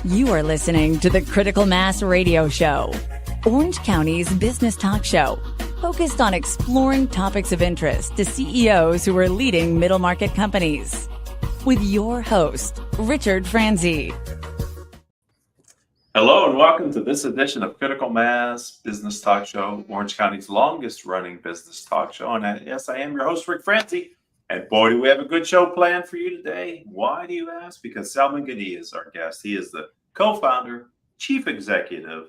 You are listening to the Critical Mass Radio Show, Orange County's business talk show, focused on exploring topics of interest to CEOs who are leading middle market companies. With your host, Richard Franzi. Hello and welcome to this edition of Critical Mass Business Talk Show, Orange County's longest running business talk show. And yes, I am your host, Rick Franzi. And boy, do we have a good show planned for you today. Why do you ask? Because Salman Ghani is our guest. He is the co-founder, chief executive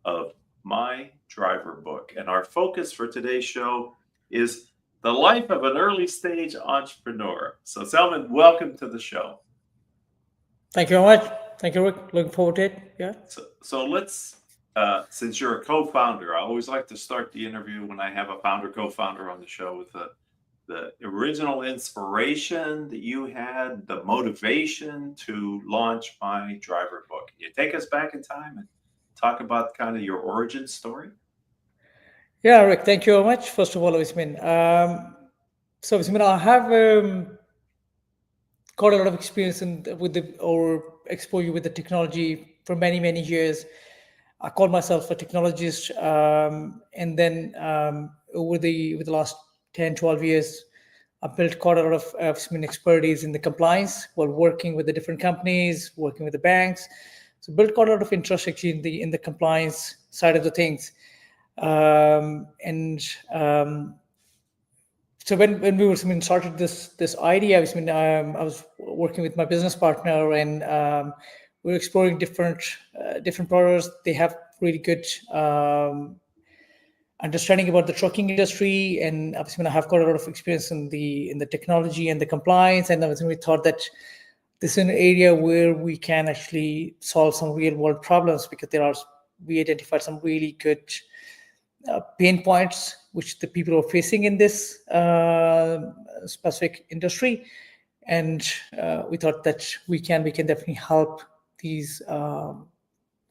of My Driver Book. And our focus for today's show is the life of an early stage entrepreneur. So Salman, welcome to the show. Thank you very much. Thank you, Rick. Looking forward to it. Yeah. So let's, since you're a co-founder, I always like to start the interview when I have a founder, co-founder on the show with the original inspiration that you had, the motivation to launch My Driver Book. Can you take us back in time and talk about kind of your origin story? Yeah, Rick, thank you very much. First of all, I have got a lot of experience or exposure with the technology for many, many years. I call myself a technologist. And then over the last 10, 12 years, I built quite a lot of expertise in the compliance while working with the different companies, working with the banks. So built quite a lot of interest actually in the compliance side of the things. So when we started this idea, I was working with my business partner, and we were exploring different products. They have really good understanding about the trucking industry, and obviously I have got a lot of experience in the technology and the compliance. And we thought that this is an area where we can actually solve some real world problems, because we identified some really good pain points which the people are facing in this specific industry, and we thought that we can definitely help these,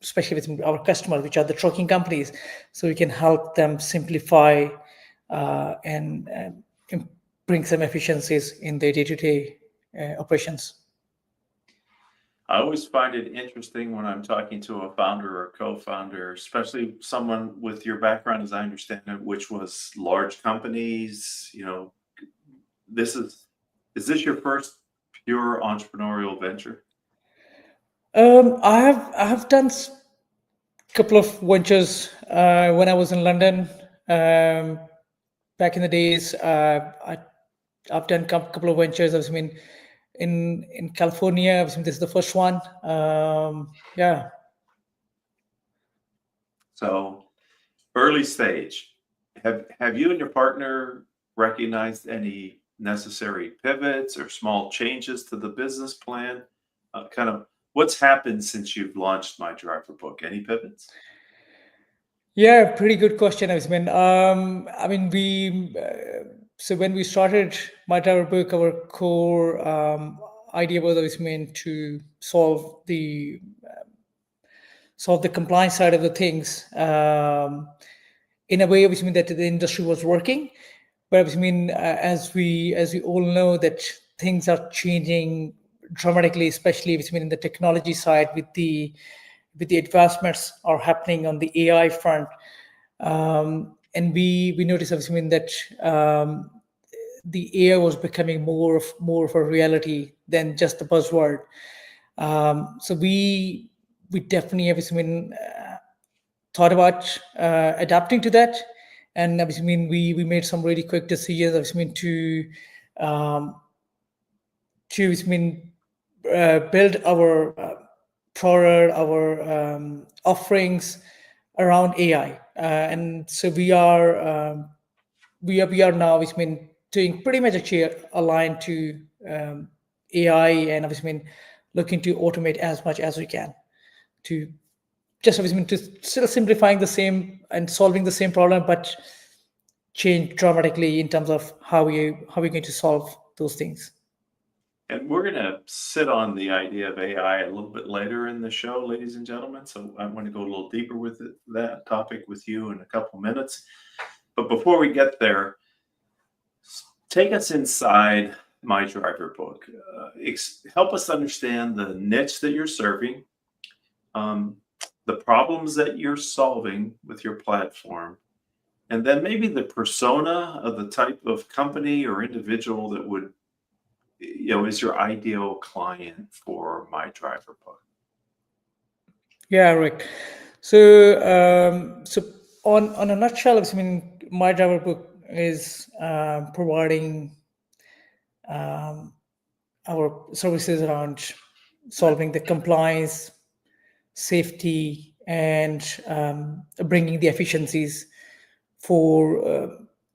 especially with our customers, which are the trucking companies, so we can help them simplify and bring some efficiencies in their day-to-day operations. I always find it interesting when I'm talking to a founder or co-founder, especially someone with your background, as I understand it, which was large companies. You know, is this your first pure entrepreneurial venture? I have done a couple of ventures when I was in London back in the days. I've done a couple of ventures. In California, this is the first one. Yeah. So early stage. Have you and your partner recognized any necessary pivots or small changes to the business plan? Kind of what's happened since you've launched My Driver Book? Any pivots? Yeah, pretty good question. So when we started My Driver Book, our core idea was to solve the compliance side of the things in a way that the industry was working. But as we all know, that things are changing dramatically, especially in the technology side, with the advancements are happening on the AI front. And we noticed that the AI was becoming more of a reality than just a buzzword. So we definitely have thought about adapting to that, and we made some really quick decisions to build our product, our offerings around AI, and so we are now doing pretty much actually aligned to AI, and looking to automate as much as we can to just to still simplifying the same and solving the same problem, but change dramatically in terms of how we're going to solve those things. And we're going to sit on the idea of AI a little bit later in the show, ladies and gentlemen. So I want to go a little deeper with that topic with you in a couple minutes. But before we get there, take us inside My Driver Book. Help us understand the niche that you're serving, the problems that you're solving with your platform, and then maybe the persona of the type of company or individual that would, is your ideal client for My Driver Book. Yeah, Rick. So on a nutshell, I mean, My Driver Book is providing our services around solving the compliance, safety, and bringing the efficiencies for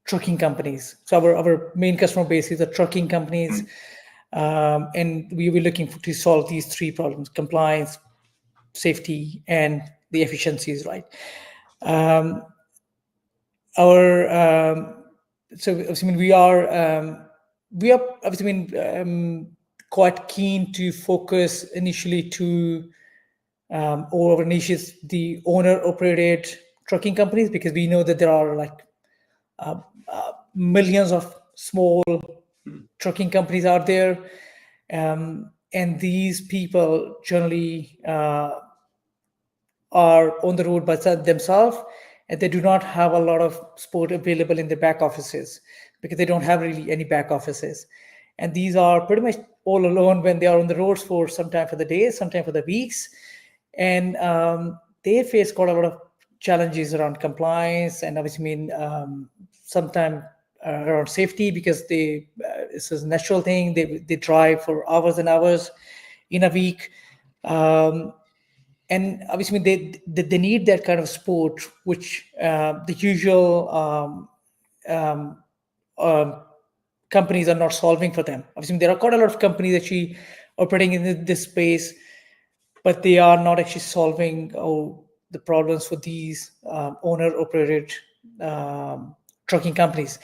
trucking companies. So our main customer base is the trucking companies, and we were looking to solve these three problems: compliance, safety, and the efficiencies. Right. So I mean, we are obviously, quite keen to focus initially to all our niches, the owner operated trucking companies, because we know that there are like millions of small trucking companies out there, and these people generally are on the road by themselves, and they do not have a lot of support available in their back offices, because they don't have really any back offices. And these are pretty much all alone when they are on the roads for sometime for the days, sometime for the weeks. And they face quite a lot of challenges around compliance, and obviously, sometimes around safety, because it's a natural thing. They drive for hours and hours in a week. And obviously they need that kind of support, which the usual companies are not solving for them. Obviously, there are quite a lot of companies actually operating in this space, but they are not actually solving the problems for these owner-operated trucking companies.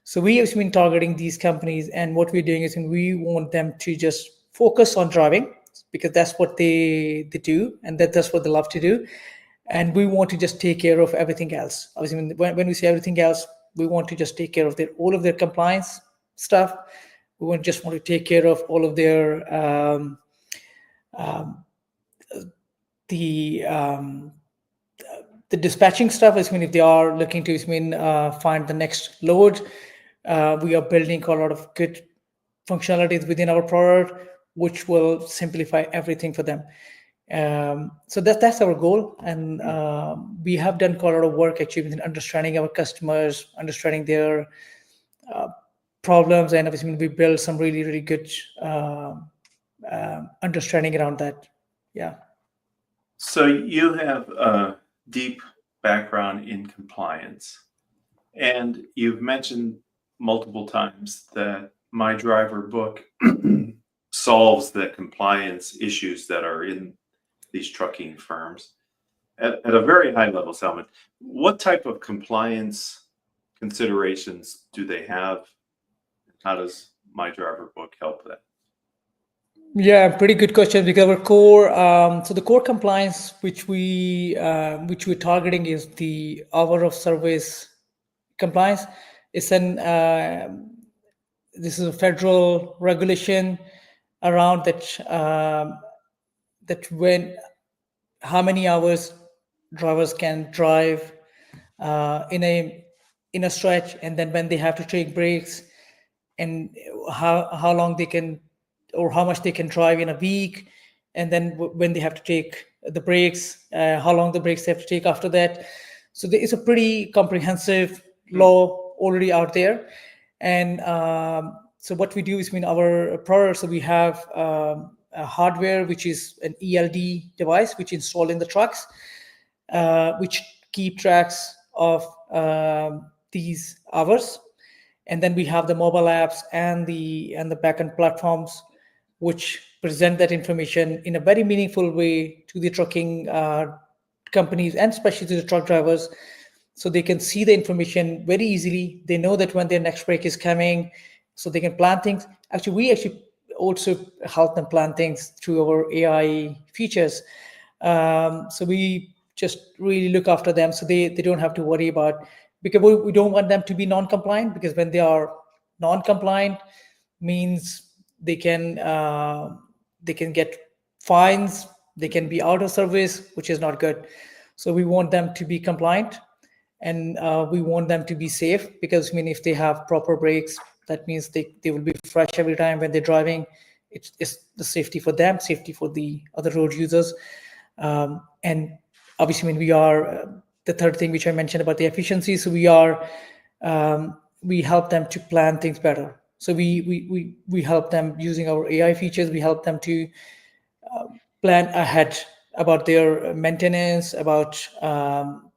So we have been targeting these companies, and what we're doing is we want them to just focus on driving, because that's what they do, and that's what they love to do. And we want to just take care of everything else. Obviously, when we say everything else, we want to just take care of all of their compliance stuff. We just want to take care of all of their the dispatching stuff. If they are looking to find the next load, we are building a lot of good functionalities within our product, which will simplify everything for them. So that's our goal, and we have done quite a lot of work actually in understanding our customers, understanding their problems, and obviously we build some really, really good understanding around that. Yeah. So you have a deep background in compliance, and you've mentioned multiple times that My Driver Book solves the compliance issues that are in these trucking firms. At a very high level, Salman, what type of compliance considerations do they have? How does My Driver Book help that? Yeah, pretty good question, because our core, so the core compliance which we're targeting is the hour of service compliance. It's this is a federal regulation around that, when how many hours drivers can drive in a stretch, and then when they have to take breaks, and how long they can, or how much they can drive in a week, and then when they have to take the breaks, how long the breaks they have to take after that. So it's a pretty comprehensive law already out there. And so what we do is, our product, so we have a hardware which is an ELD device which installed in the trucks, which keep tracks of these hours. And then we have the mobile apps and the backend platforms which present that information in a very meaningful way to the trucking companies, and especially to the truck drivers, so they can see the information very easily. They know that when their next break is coming, so they can plan things. Actually, we also help them plan things through our AI features. So we just really look after them, so they don't have to worry about, because we don't want them to be non-compliant, because when they are non-compliant, means they can get fines They can be out of service, which is not good. So we want them to be compliant, and we want them to be safe, because if they have proper brakes, that means they will be fresh every time when they're driving. It's the safety for them, safety for the other road users. And obviously, we are the third thing which I mentioned about the efficiency. So we help them to plan things better. So we help them using our AI features. We help them to plan ahead about their maintenance, about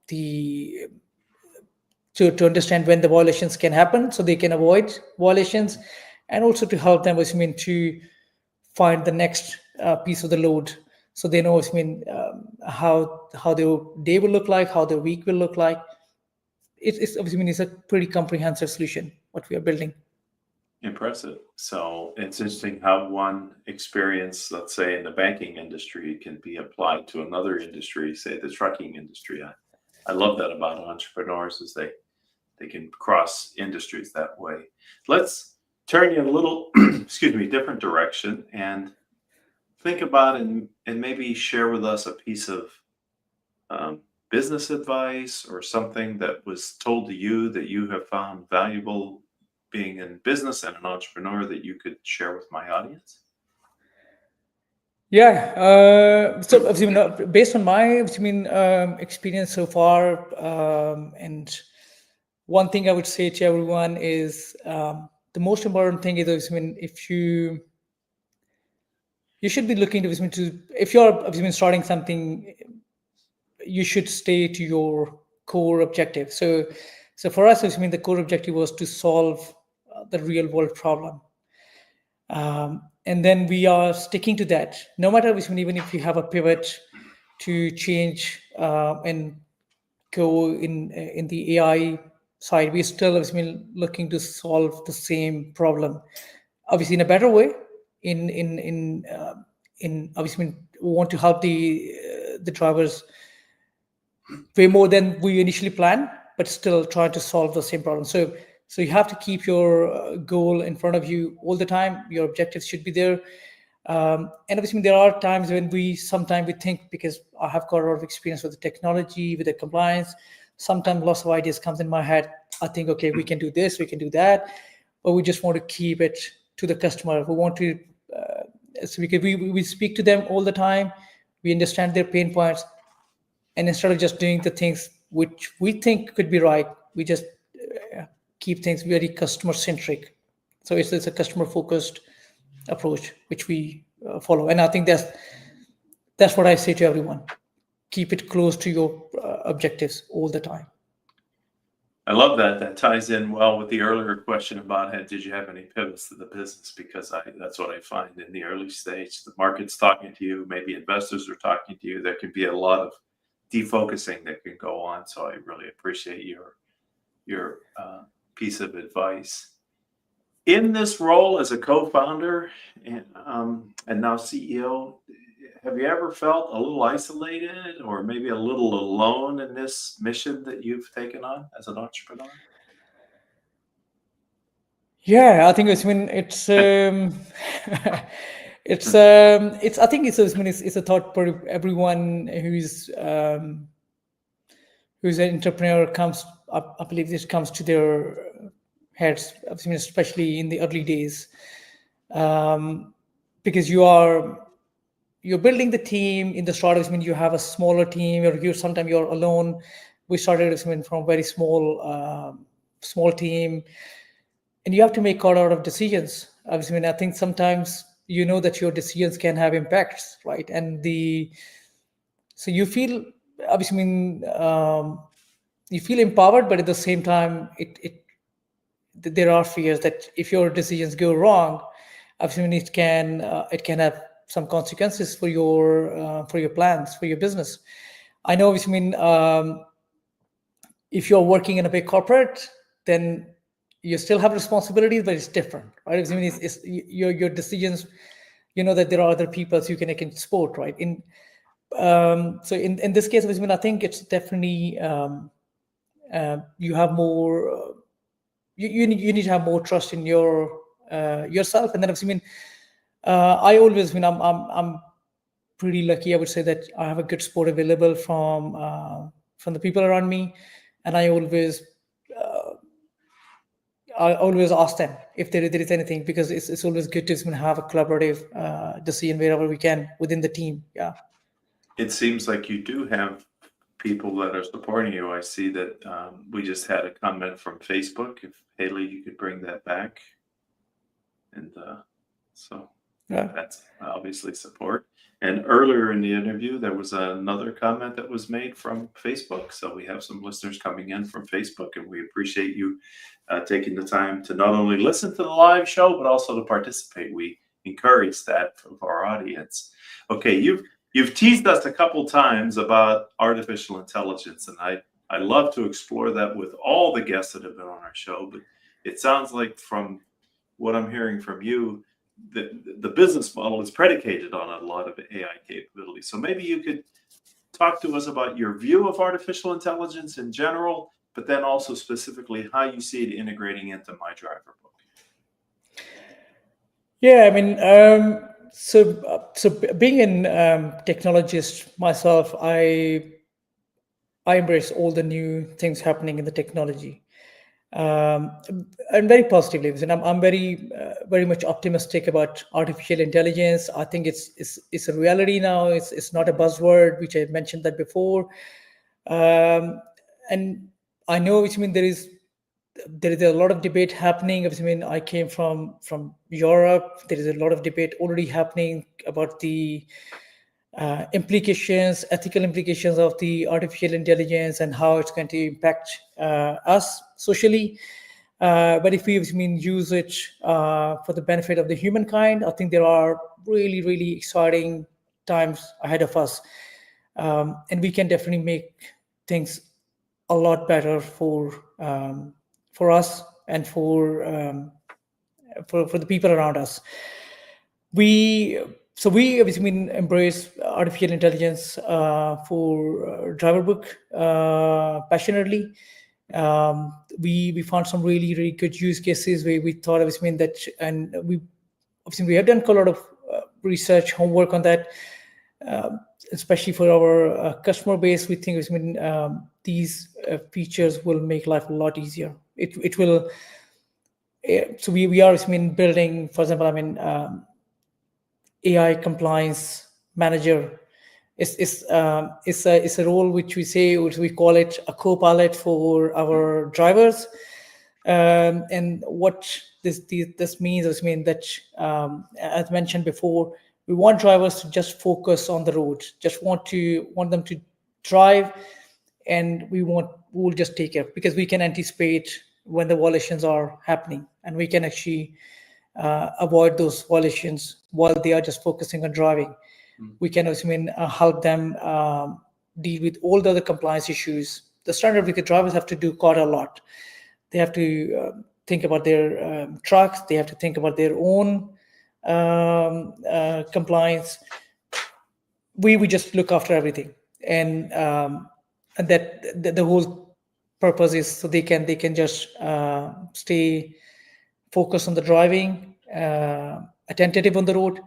to understand when the violations can happen, so they can avoid violations, and also to help them to find the next piece of the load, so they know how their day will look like, how their week will look like. It's obviously it's a pretty comprehensive solution what we are building. Impressive. So it's interesting how one experience, let's say in the banking industry, can be applied to another industry, say the trucking industry. I love that about entrepreneurs, is they can cross industries that way. Let's turn you a little, excuse me, different direction, and think about and maybe share with us a piece of business advice or something that was told to you that you have found valuable being in business and an entrepreneur that you could share with my audience. Yeah. So based on my experience so far, and one thing I would say to everyone is the most important thing is if you should be looking to if you're starting something, you should stay to your core objective. So for us, the core objective was to solve the real world problem. And then we are sticking to that, no matter even if you have a pivot to change and go in the AI side, we still looking to solve the same problem, obviously in a better way. In obviously we want to help the drivers way more than we initially planned, but still trying to solve the same problem. So you have to keep your goal in front of you all the time. Your objectives should be there. And obviously there are times when sometimes we think, because I have got a lot of experience with the technology, with the compliance, sometimes lots of ideas comes in my head. I think, okay, we can do this, we can do that, but we just want to keep it to the customer. We want to, so we speak to them all the time. We understand their pain points. And instead of just doing the things which we think could be right, we just keep things very customer centric. So it's a customer focused approach which we follow. And I think that's what I say to everyone. Keep it close to your objectives all the time. I love that. That ties in well with the earlier question about did you have any pivots to the business? Because that's what I find in the early stage. The market's talking to you, maybe investors are talking to you. There can be a lot of defocusing that can go on. So I really appreciate your piece of advice. In this role as a co-founder and now CEO, have you ever felt a little isolated or maybe a little alone in this mission that you've taken on as an entrepreneur? Yeah, I think it's I think it's a thought for everyone who's an entrepreneur comes up. I believe this comes to their heads, especially in the early days, because you're building the team in the startups. You have a smaller team, or sometimes you're alone. We started from a very small team, and you have to make a lot of decisions. I think sometimes that your decisions can have impacts, right? And so you feel you feel empowered, but at the same time, there are fears that if your decisions go wrong, it can have some consequences for your plans, for your business. I know, if you're working in a big corporate, then you still have responsibilities, but it's different, right? It's your decisions. That there are other people you can support, right? So in this case, I think it's definitely you have more. You need to have more trust in yourself, and then I always I'm pretty lucky, I would say, that I have a good support available from the people around me, and I always ask them if there is anything, because it's always good to have a collaborative decision wherever we can within the team. Yeah. It seems like you do have people that are supporting you. I see that we just had a comment from Facebook. If Haley, you could bring that back. And so Yeah. that's obviously support. And earlier in the interview, there was another comment that was made from Facebook. So we have some listeners coming in from Facebook, and we appreciate you taking the time to not only listen to the live show, but also to participate. We encourage that of our audience. Okay, you've teased us a couple times about artificial intelligence, and I love to explore that with all the guests that have been on our show. But it sounds like, from what I'm hearing from you, the business model is predicated on a lot of AI capabilities. So maybe you could talk to us about your view of artificial intelligence in general, but then also specifically how you see it integrating into My Driver Book. Yeah, I mean, so being an technologist myself, I embrace all the new things happening in the technology. And very positively, and I'm very much optimistic about artificial intelligence. I think it's a reality now. It's not a buzzword, which I mentioned that before. And I know, which means there is a lot of debate happening. I mean, I came from Europe. There is a lot of debate already happening about the ethical implications of the artificial intelligence and how it's going to impact us socially. But if we use it for the benefit of the humankind, I think there are really, really exciting times ahead of us. And we can definitely make things a lot better for us and for the people around us. We obviously embrace artificial intelligence for driver book passionately. We found some really, really good use cases where we thought that, and we have done a lot of research homework on that, especially for our customer base. We think these features will make life a lot easier. It will. So we are building, for example, AI compliance manager. It's a role which we call it a co-pilot for our drivers. And what this means is that, as mentioned before, we want drivers to just focus on the road, just want them to drive, and we'll just take care, because we can anticipate when the violations are happening, and we can actually avoid those violations while they are just focusing on driving. We can also help them deal with all the other compliance issues. The standard vehicle drivers have to do quite a lot. They have to think about their trucks. They have to think about their own compliance. We just look after everything, and that the whole purpose is so they can just stay focused on the driving, attentive on the road,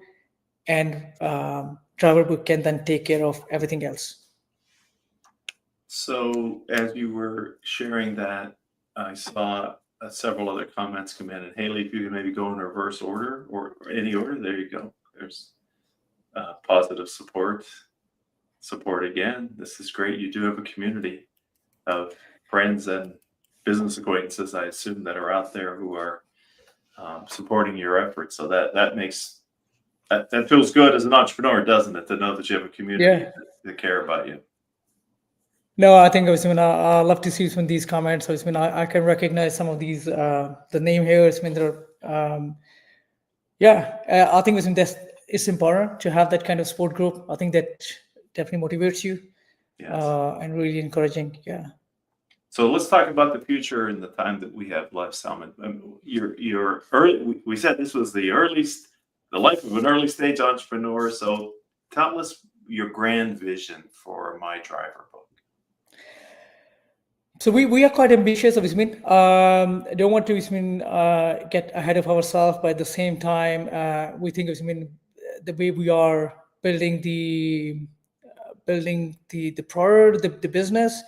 and driver book can then take care of everything else. So as you were sharing that, I saw several other comments come in. And Haley, if you could maybe go in reverse order or any order, there you go. There's positive support again. This is great. You do have a community of friends and business acquaintances, I assume, that are out there who are supporting your efforts. So that makes that feels good as an entrepreneur, doesn't it, to know that you have a community that care about you? No, I think I love to see some of these comments. So I can recognize some of these. The name here is I think it's important to have that kind of support group. I think that definitely motivates you. Yes. And really encouraging. Yeah. So let's talk about the future in the time that we have left, Salman. You're early. We said this was the life of an early stage entrepreneur. So tell us your grand vision for My Driver Book. So we are quite ambitious. I don't want to get ahead of ourselves, but at the same time, we think the way we are building the product, the business.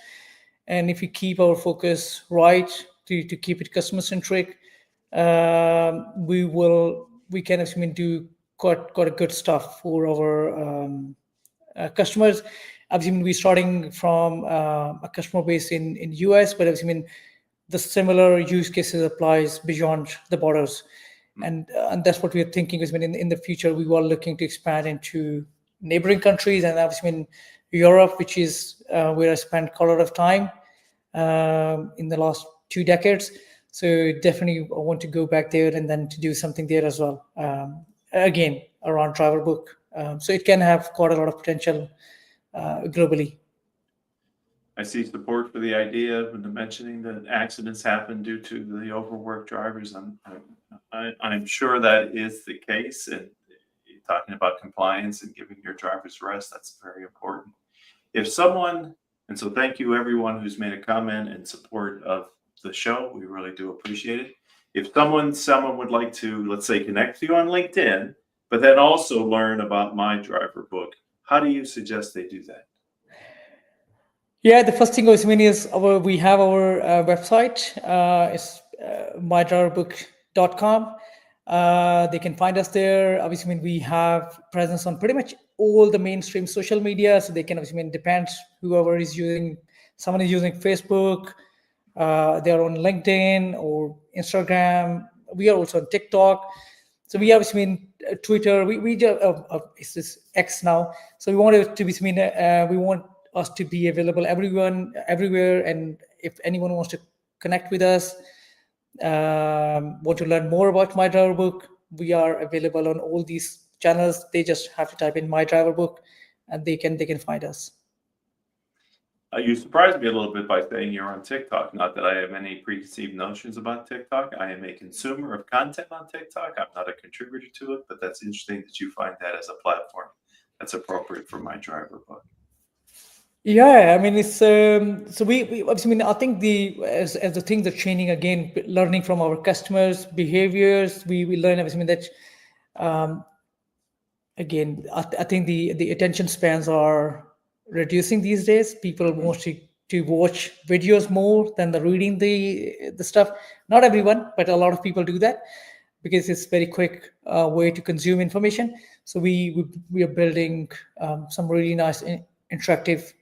And if we keep our focus right to keep it customer centric, we can actually do quite a good stuff for our customers. Obviously, we're starting from a customer base in US, but obviously, the similar use cases applies beyond the borders, and that's what we're thinking is in the future we are looking to expand into neighboring countries, and obviously in Europe, which is where I spent quite a lot of time in the last 2 decades. So definitely I want to go back there and then to do something there as well. Again, around driver book. So it can have quite a lot of potential globally. I see support for the idea of mentioning that accidents happen due to the overworked drivers. I'm sure that is the case. And talking about compliance and giving your drivers rest, that's very important. If someone, and so thank you everyone who's made a comment in support of the show. We really do appreciate it. If someone would like to, let's say, connect with you on LinkedIn, but then also learn about My Driver Book, how do you suggest they do that? Yeah, the first thing is we have our website. It's mydriverbook.com. They can find us there. Obviously, we have presence on pretty much all the mainstream social media, so they can obviously depends whoever is using. Someone is using Facebook. They're on LinkedIn or Instagram. We are also on TikTok. So we obviously Twitter. We just it's this X now. So we want it to be. We want us to be available everywhere, and if anyone wants to connect with us, want to learn more about My Driver Book, we are available on all these channels. They just have to type in My Driver Book, and they can find us. You surprised me a little bit by saying you're on TikTok. Not that I have any preconceived notions about TikTok. I am a consumer of content on TikTok. I'm not a contributor to it, but that's interesting that you find that as a platform that's appropriate for My Driver Book. Yeah, it's so we obviously, I think as the things are changing again, learning from our customers' behaviors, we learn obviously that again, I think the attention spans are reducing these days. People want to watch videos more than the reading the stuff. Not everyone, but a lot of people do that because it's very quick way to consume information. So we are building some really nice interactive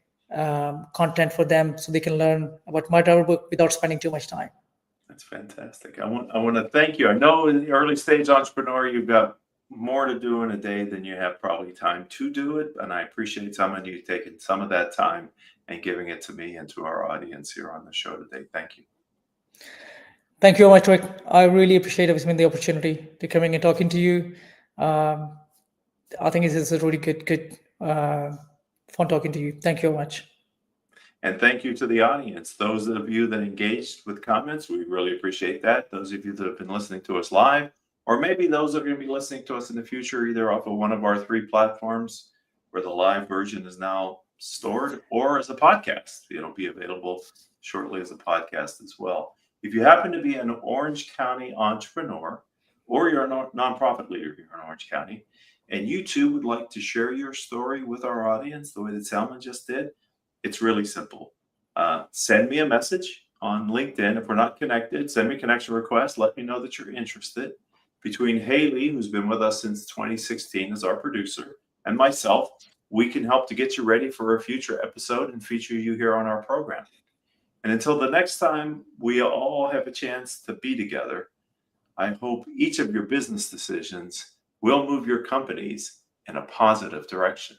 content for them, so they can learn about My Driver Book without spending too much time. That's fantastic. I want to thank you. I know in the early stage entrepreneur, you've got more to do in a day than you have probably time to do it, and I appreciate some of you taking some of that time and giving it to me and to our audience here on the show today. Thank you. Thank you very much, Rick. I really appreciate the opportunity to coming and talking to you. I think this is a really good fun talking to you. Thank you very much. And thank you to the audience. Those of you that engaged with comments, we really appreciate that. Those of you that have been listening to us live, or maybe those of you will be listening to us in the future, either off of one of our 3 platforms where the live version is now stored, or as a podcast. It'll be available shortly as a podcast as well. If you happen to be an Orange County entrepreneur, or you're a nonprofit leader here in Orange County, and you too would like to share your story with our audience the way that Salman just did, it's really simple. Send me a message on LinkedIn. If we're not connected, send me a connection request. Let me know that you're interested. Between Haley, who's been with us since 2016 as our producer, and myself, we can help to get you ready for a future episode and feature you here on our program. And until the next time we all have a chance to be together, I hope each of your business decisions will move your companies in a positive direction.